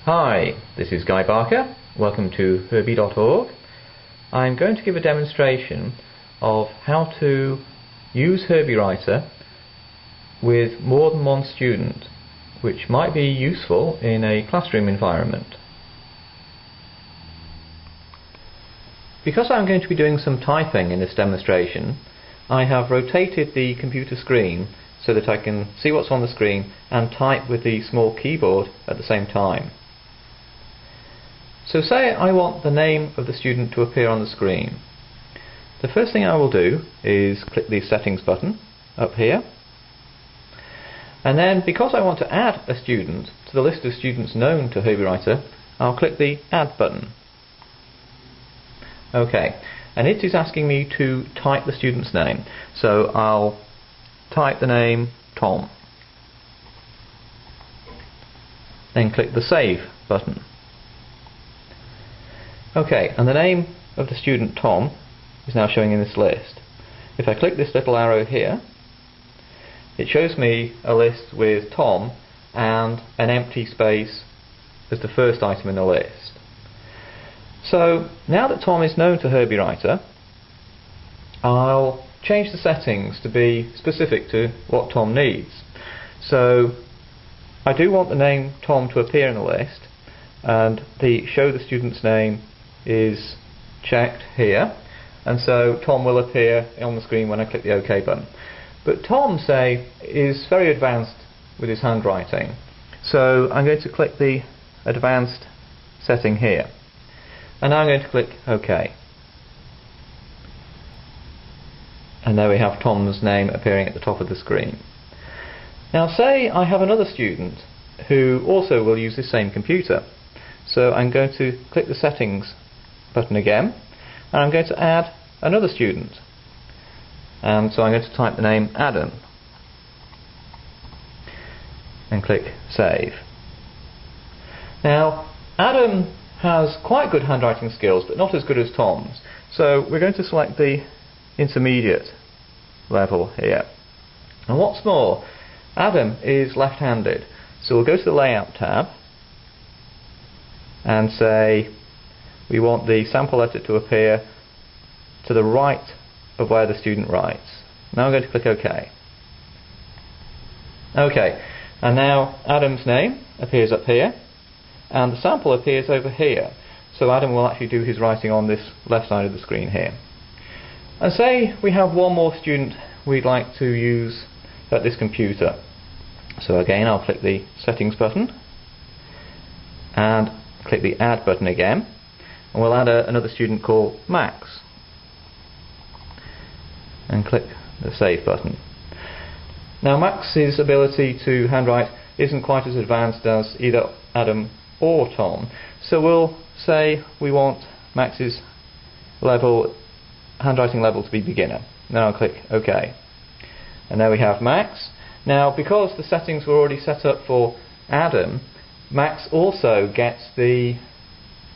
Hi, this is Guy Barker. Welcome to Herbi.org. I'm going to give a demonstration of how to use Herbi Writer with more than one student, which might be useful in a classroom environment. Because I'm going to be doing some typing in this demonstration, I have rotated the computer screen so that I can see what's on the screen and type with the small keyboard at the same time. So say I want the name of the student to appear on the screen. The first thing I will do is click the settings button up here, and then because I want to add a student to the list of students known to Herbi Writer, I'll click the add button. Okay, and it is asking me to type the student's name, so I'll type the name Tom, then click the save button. Okay, and the name of the student Tom is now showing in this list. If I click this little arrow here, it shows me a list with Tom and an empty space as the first item in the list. So now that Tom is known to Herbi Writer, I'll change the settings to be specific to what Tom needs. So I do want the name Tom to appear in the list, and the show the student's name is checked here, and so Tom will appear on the screen when I click the OK button. But Tom, say, is very advanced with his handwriting, so I'm going to click the advanced setting here, and now I'm going to click OK. And there we have Tom's name appearing at the top of the screen. Now say I have another student who also will use this same computer, so I'm going to click the settings button again, and I'm going to add another student, and so I'm going to type the name Adam and click save. Now Adam has quite good handwriting skills, but not as good as Tom's, so we're going to select the intermediate level here. And what's more, Adam is left-handed, so we'll go to the layout tab and say we want the sample letter to appear to the right of where the student writes. Now I'm going to click OK. OK, and now Adam's name appears up here, and the sample appears over here. So Adam will actually do his writing on this left side of the screen here. And say we have one more student we'd like to use at this computer. So again, I'll click the settings button and click the add button again, and we'll add another student called Max and click the save button. Now Max's ability to handwrite isn't quite as advanced as either Adam or Tom, so we'll say we want Max's handwriting level to be beginner. Now I'll click OK, and there we have Max. Now because the settings were already set up for Adam, Max also gets the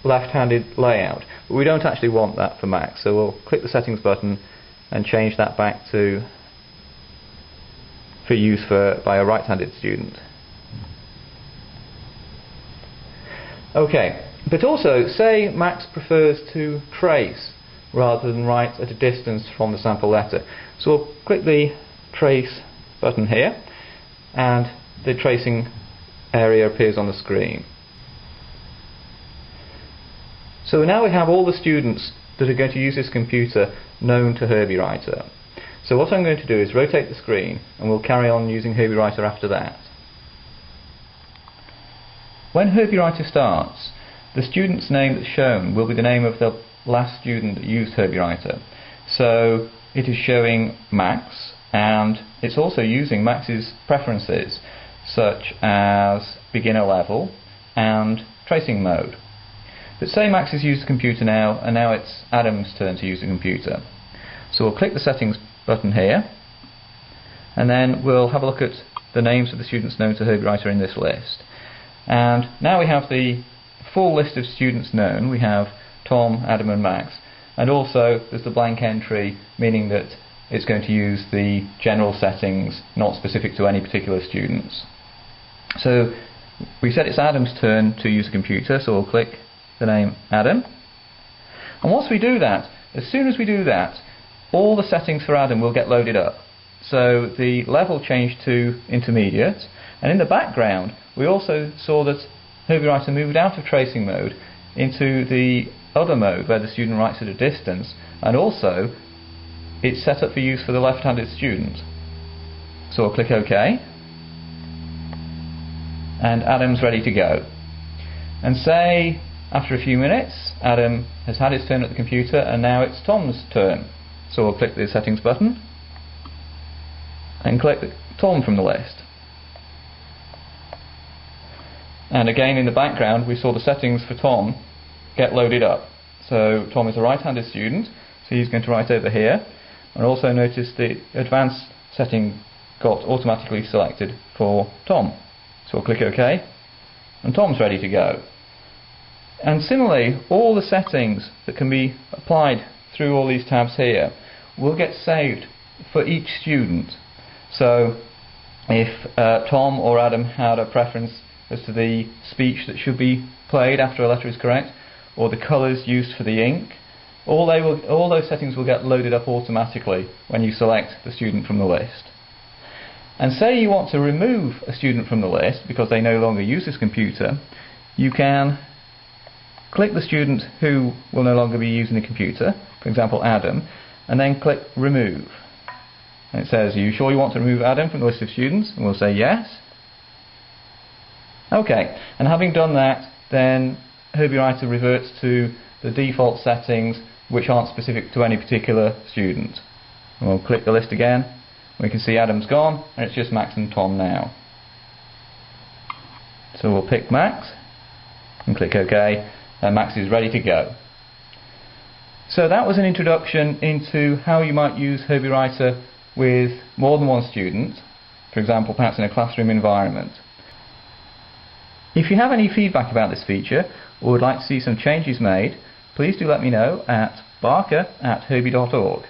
left-handed layout, but we don't actually want that for Max, so we'll click the settings button and change that back to for use by a right-handed student. Okay, but also say Max prefers to trace rather than write at a distance from the sample letter, so we'll click the trace button here, and the tracing area appears on the screen. So now we have all the students that are going to use this computer known to Herbi Writer. So what I'm going to do is rotate the screen, and we'll carry on using Herbi Writer after that. When Herbi Writer starts, the student's name that's shown will be the name of the last student that used Herbi Writer. So it is showing Max, and it's also using Max's preferences, such as beginner level and tracing mode. But say Max has used the computer now, and now it's Adam's turn to use the computer. So we'll click the settings button here, and then we'll have a look at the names of the students known to Herbi Writer in this list. And now we have the full list of students known. We have Tom, Adam and Max, and also there's the blank entry, meaning that it's going to use the general settings, not specific to any particular students. So We said it's Adam's turn to use the computer, so we'll click the name Adam. And once we do that, as soon as we do that, all the settings for Adam will get loaded up. So the level changed to intermediate, and in the background we also saw that Herbi Writer moved out of tracing mode into the other mode where the student writes at a distance, and also it's set up for use for the left-handed student. So I'll click OK, and Adam's ready to go. And say after a few minutes Adam has had his turn at the computer, and now it's Tom's turn. So we'll click the settings button and click Tom from the list. And again in the background we saw the settings for Tom get loaded up. So Tom is a right-handed student, so he's going to write over here, and also notice the advanced setting got automatically selected for Tom. So we'll click OK, and Tom's ready to go. And similarly, all the settings that can be applied through all these tabs here will get saved for each student. So if Tom or Adam had a preference as to the speech that should be played after a letter is correct, or the colours used for the ink, all those settings will get loaded up automatically when you select the student from the list. And say you want to remove a student from the list because they no longer use this computer, you can click the student who will no longer be using the computer, for example Adam, and then click remove. And it says, are you sure you want to remove Adam from the list of students? And we'll say yes. OK, and having done that, then Herbi Writer reverts to the default settings which aren't specific to any particular student. And we'll click the list again. We can see Adam's gone, and it's just Max and Tom now. So we'll pick Max and click OK, and Max is ready to go. So that was an introduction into how you might use Herbi Writer with more than one student, for example perhaps in a classroom environment. If you have any feedback about this feature or would like to see some changes made, please do let me know at barker@herbi.org.